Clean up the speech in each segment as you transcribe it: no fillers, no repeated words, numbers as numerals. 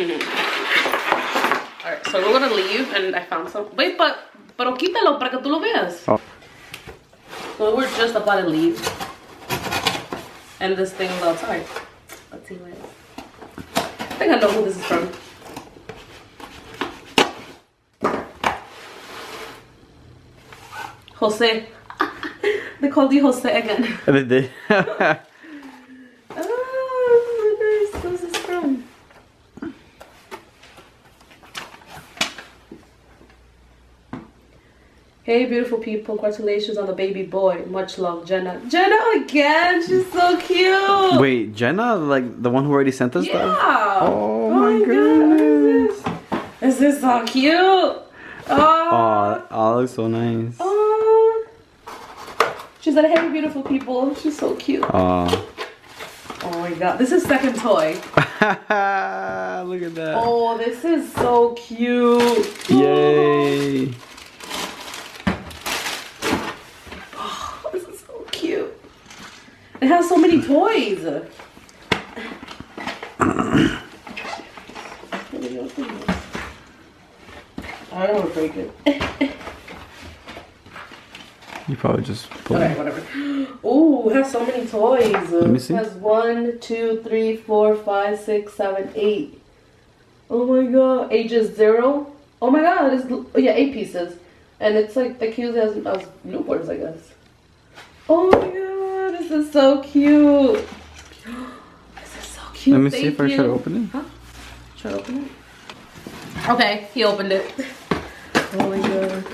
Alright, so we're gonna leave and I found some. Wait, pero quítalo para que tú lo veas. Oh. So we're just about to leave. And this thing is outside. Let's see what it is. I think I know who this is from. Jose. They called you Jose again. They did. Where's this from? Hey, beautiful people. Congratulations on the baby boy. Much love, Jenna. Jenna again. She's so cute. Wait, Jenna? Like the one who already sent us Yeah. stuff? Oh my goodness. This is so cute. Oh. Oh, looks so nice. Oh. She said, hey, beautiful people. She's so cute. Oh. Oh my god. This is second toy. Look at that. Oh, this is so cute. Yay. Oh, this is so cute. It has so many toys. I don't want to break it. You probably just pull Okay, it. whatever. Ooh, it has so many toys. Let me see. It has 1, 2, 3, 4, 5, 6, 7, 8. Oh my god. Ages 0. Oh my god. It's, yeah, 8 pieces. And it's like the cute as newborns, I guess. Oh my god. This is so cute. This is so cute. Let me see if I try to open it. Huh? Try to open it? Okay, he opened it. Oh my god.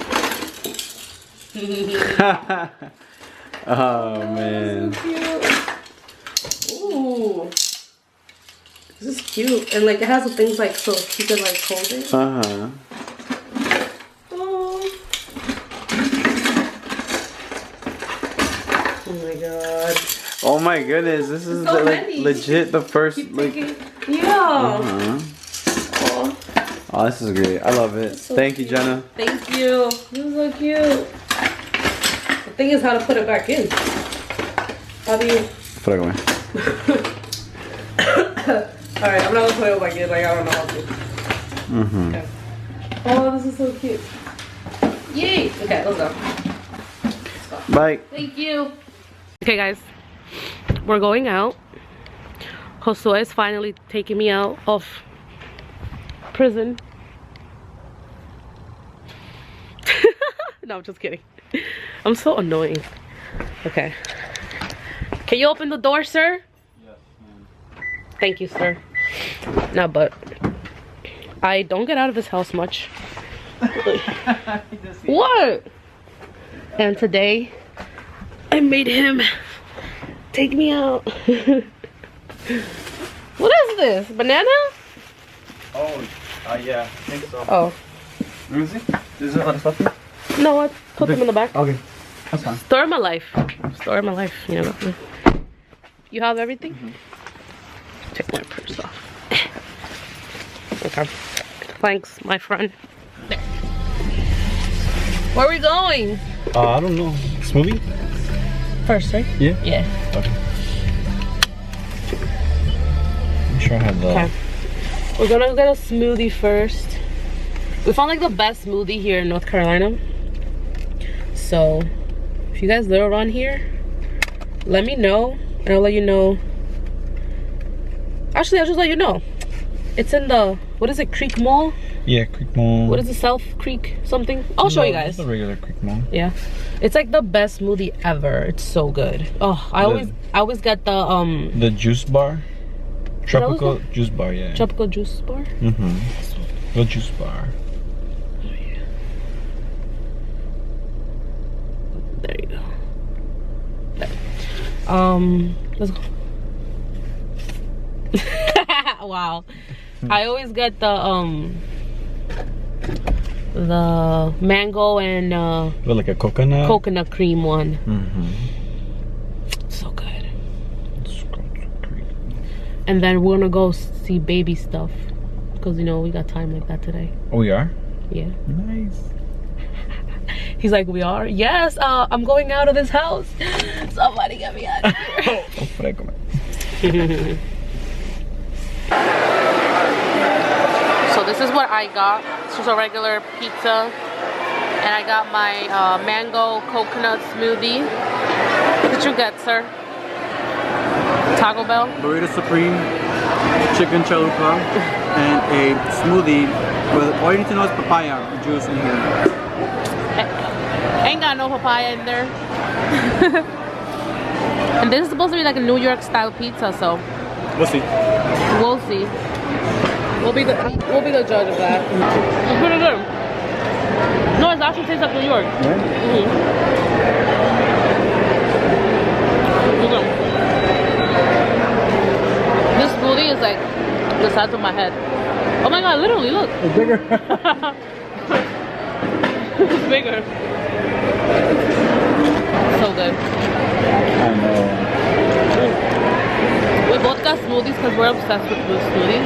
Oh man. So cute. Ooh. This is cute. And like it has the things like so you can like hold it. Uh-huh. Oh. Oh my god. Oh my goodness, this is So like many. legit the first Keep like taking. Yeah. uh-huh. Oh, Oh, this is great. I love it. so Thank you, cute. Jenna. Thank you. This is so cute. The thing is how to put it back in. How do you? Put it away. Alright, I'm not gonna put it back in. Like I don't know how to. Mm-hmm. Okay. Oh, this is so cute. Yay! Okay, let's go. Bye. Thank you. Okay, guys, we're going out. Josue is finally taking me out of prison. No, I'm just kidding. I'm so annoying. Okay. Can you open the door, sir? Yes, ma'am. Thank you, sir. No, but I don't get out of this house much. What? And today I made him take me out. What is this? Banana? Oh, yeah, I think so. Oh. Let me see. Is it a lot of stuff here? No, I put them in the back. Okay, that's fine. Story of my life. Story of my life, you know. You have everything? Mm-hmm. Take my purse off. Okay. Thanks, my friend. There. Where are we going? I don't know. Smoothie? First, right? Yeah? Yeah. Okay. I'm sure I have the... Okay. We're gonna get a smoothie first. We found like the best smoothie here in North Carolina. So, if you guys live around here, let me know. And I'll let you know. Actually, I'll just let you know. It's in the, what is it, Creek Mall? Yeah, Creek Mall. What is it, South Creek something? I'll show you guys. It's a regular Creek Mall. Yeah. It's like the best smoothie ever. It's so good. Oh, I always get the The juice bar? Tropical that? juice bar, yeah. tropical juice bar. Mm-hmm. The juice bar. Oh, yeah. There you go. There. Let's go. Wow. I always get the mango and Like a coconut? coconut cream one. Mm-hmm. So good. And then we're gonna go see baby stuff because you know we got time like that today. Oh, we are? Yeah. Nice. He's like, we are? Yes, I'm going out of this house. Somebody get me out of here. Oh, frécome. this is what I got. It's just a regular pizza. And I got my mango coconut smoothie. What did you get, sir? Taco Bell? Burrito Supreme, chicken chalupa, and a smoothie with all you need to know is papaya juice in here. Ain't got no papaya in there. And this is supposed to be like a New York style pizza, so We'll see. we'll see. We'll be the judge of that. It's pretty good. No, it actually tastes like New York. This smoothie is like the size of my head. Oh my god, literally, look. It's bigger. It's bigger. So good. I know. We both got smoothies because we're obsessed with smoothies.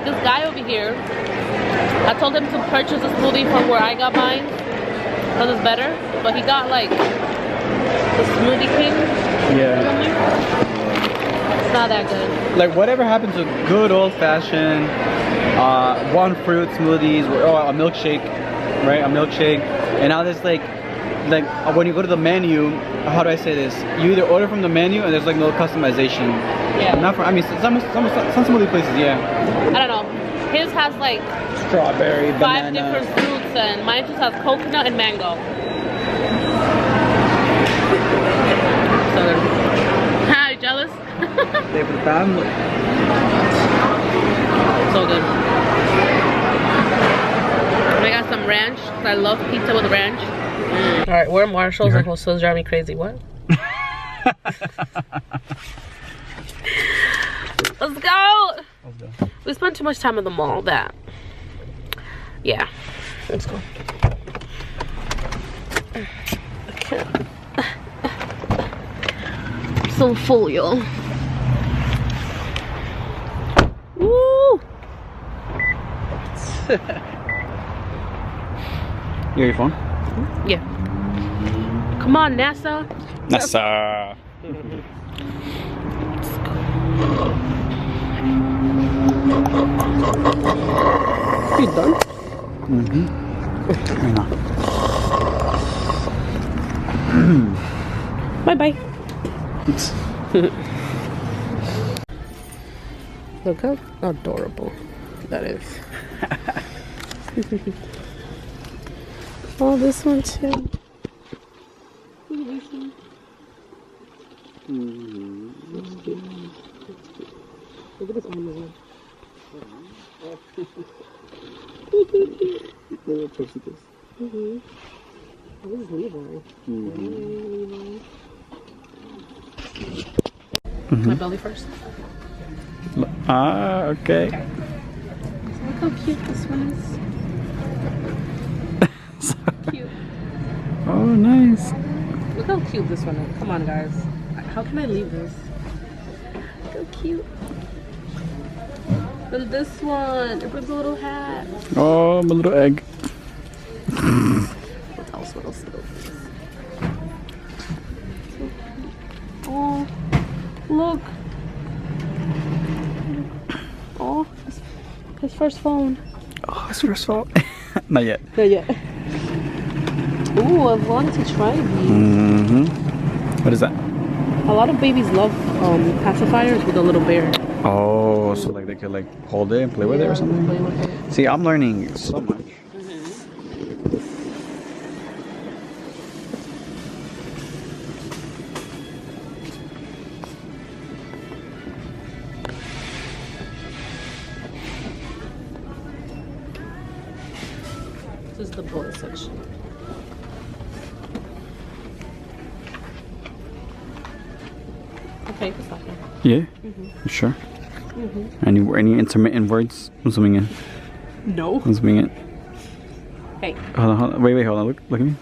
This guy over here, I told him to purchase a smoothie from where I got mine because it's better. But he got like the Smoothie King. Yeah. It's not that good. Like whatever happened to good old-fashioned one fruit smoothies or a milkshake, right? A milkshake. And now there's like when you go to the menu, how do I say this? You either order from the menu and there's like no customization. Yeah. Not for, I mean, some smoothie places, yeah. I don't know. His has like Strawberry, 5 banana. different fruits, and mine just has coconut and mango. So good. Ha, you jealous? They for the family. So good. And I got some ranch, because I love pizza with ranch. Alright, we're at Marshall's and Jose's driving me crazy. What? Let's go! We spent too much time in the mall that. Yeah. Let's go. I can't. I'm so full, y'all. Woo! You got your phone? Yeah. Come on, NASA. NASA. You done? Mm-hmm. Bye-bye. Look how adorable that is. Oh, this one too. Look at this arm. This is Levi. My belly first. Ah, okay. Look how cute this one is. Cute. Oh, nice. Look how cute this one is. Come on, guys. How can I leave this? Look how cute. And this one. It brings a little hat. Oh, my little egg. What else? What else? Oh, look. Oh, his first phone. Oh, it's first phone. Not yet. Not yet. Ooh, I've wanted to try these. Mm-hmm. What is that? A lot of babies love pacifiers with a little bear. Oh, so like they could like hold it and play with it or something? Play with it. See, I'm learning so much. This is the bullet section. Okay, you can stop there. Yeah? You sure? Any intermittent words? I'm zooming in. No. I'm zooming in. Hey. Hold on. Wait, hold on. Look at me.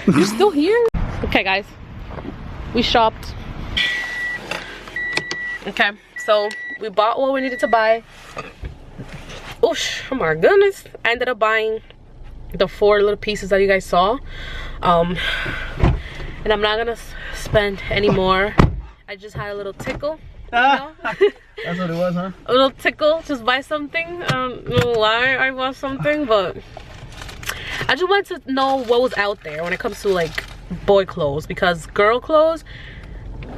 You're still here? Okay, guys. We shopped. Okay, so we bought what we needed to buy. Ooh, oh my goodness, I ended up buying the 4 little pieces that you guys saw. And I'm not gonna spend any more. I just had a little tickle, you know? That's what it was, huh? A little tickle, just buy something. I don't know why I bought something, but I just wanted to know what was out there when it comes to like boy clothes, because girl clothes,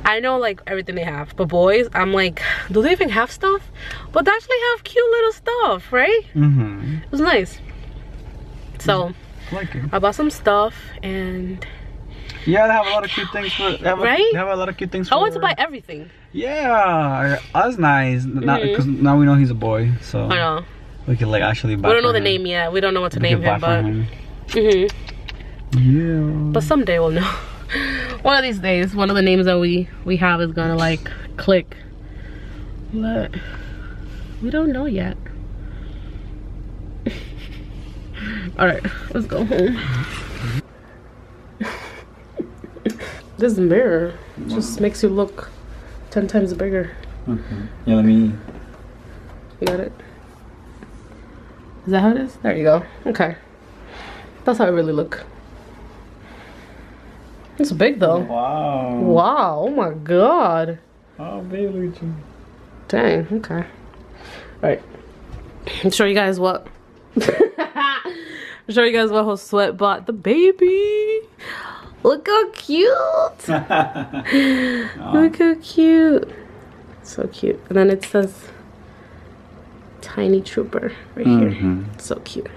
I know like everything they have, but boys, I'm like, do they even have stuff? But they actually have cute little stuff, right? It was nice. So Like it. I bought some stuff, and Yeah, they have a lot of cute things for. They have a lot of cute things for. I want to buy everything. Yeah, that's nice. Not because now we know he's a boy, so I know. we can like actually buy. We don't know for the him. name yet. We don't know what to We name can him, buy but for him. Yeah. but someday we'll know. One of these days, one of the names that we have is gonna like click, but we don't know yet. All right, let's go home. This mirror just makes you look 10 times bigger. Yeah, let me. You got it? Is that how it is? There you go. Okay. That's how I really look. It's big though. Wow. Wow. Oh my god. Oh, baby. Dang. Okay. Alright. I'll show you guys what. I'll show you guys what Josué bought the baby. Look how cute. Look how cute. So cute. And then it says Tiny Trooper right here. So cute.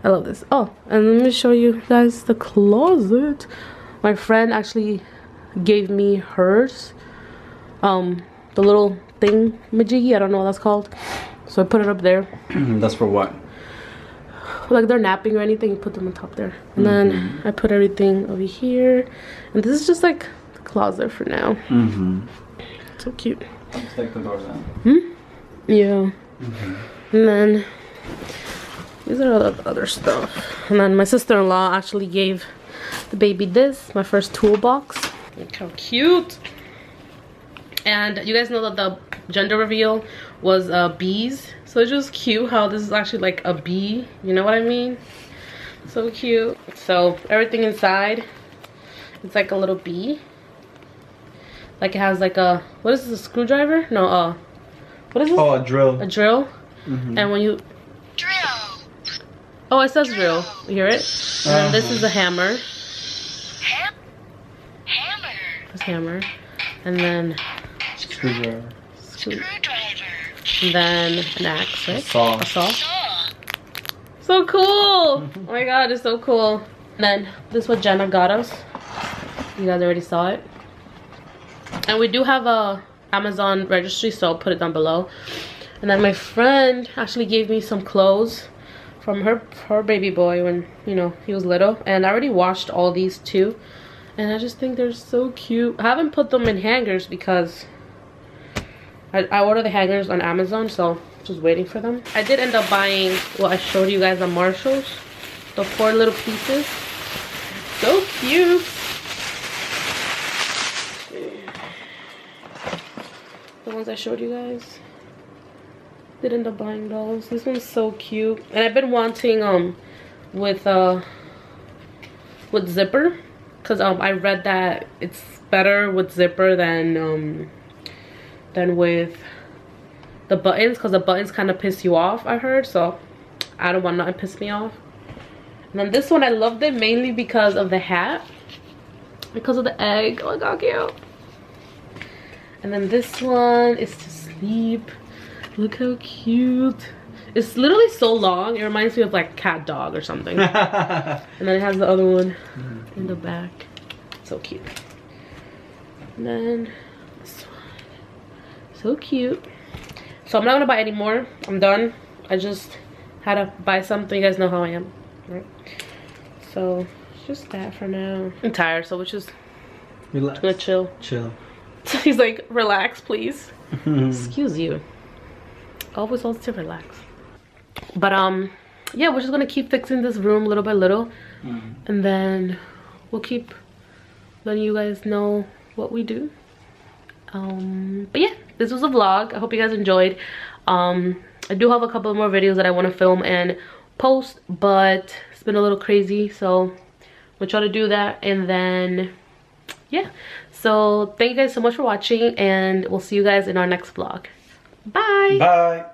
I love this. Oh, and let me show you guys the closet. My friend actually gave me hers. The little thing majiggy, I don't know what that's called. So I put it up there. That's for what? Like they're napping or anything, you put them on top there. And then I put everything over here. And this is just like the closet for now. So cute. Let's take the doors out. Yeah. And then these are all the other stuff. And then my sister-in-law actually gave the baby this, my first toolbox. Look how cute. And you guys know that the gender reveal was bees. So it's just cute how this is actually like a bee. You know what I mean? So cute. So everything inside, it's like a little bee. Like it has like a, what is this, a screwdriver? No, what is this? Oh, a drill. A drill. And when you Drill. oh, it says drill. You hear it? And then this is a hammer. Hammer. This hammer. And then Screwdriver. Screwdriver. and then an axe, right? Saw. A saw. Saw. So cool! Oh my god, it's so cool. And then this is what Jenna got us. You guys already saw it. And we do have a Amazon registry, so I'll put it down below. And then my friend actually gave me some clothes from her baby boy when, you know, he was little. And I already washed all these too. And I just think they're so cute. I haven't put them in hangers because I ordered the hangers on Amazon, so just waiting for them. I did end up buying what I showed you guys on Marshall's. The 4 little pieces. So cute. The ones I showed you guys. Did end up buying those. This one's so cute. And I've been wanting with zipper. Because I read that it's better with zipper than with the buttons, because the buttons kind of piss you off, I heard. So I don't want nothing to piss me off. And then this one, I loved it mainly because of the hat, because of the egg. Oh my god, cute. And then this one is to sleep. Look how cute. It's literally so long, it reminds me of like cat dog or something. And then it has the other one in the back. So cute. And then this one. So cute. So I'm not gonna buy any more. I'm done. I just had to buy something. You guys know how I am, right? So it's just that for now. I'm tired, so we're just gonna chill. Chill. He's like, relax, please. Excuse you. Always wants to relax. But yeah, we're just gonna keep fixing this room little by little, and then we'll keep letting you guys know what we do. But yeah, this was a vlog. I hope you guys enjoyed. I do have a couple more videos that I want to film and post, but it's been a little crazy, so we'll try to do that. And then yeah, so thank you guys so much for watching, and we'll see you guys in our next vlog. Bye. Bye.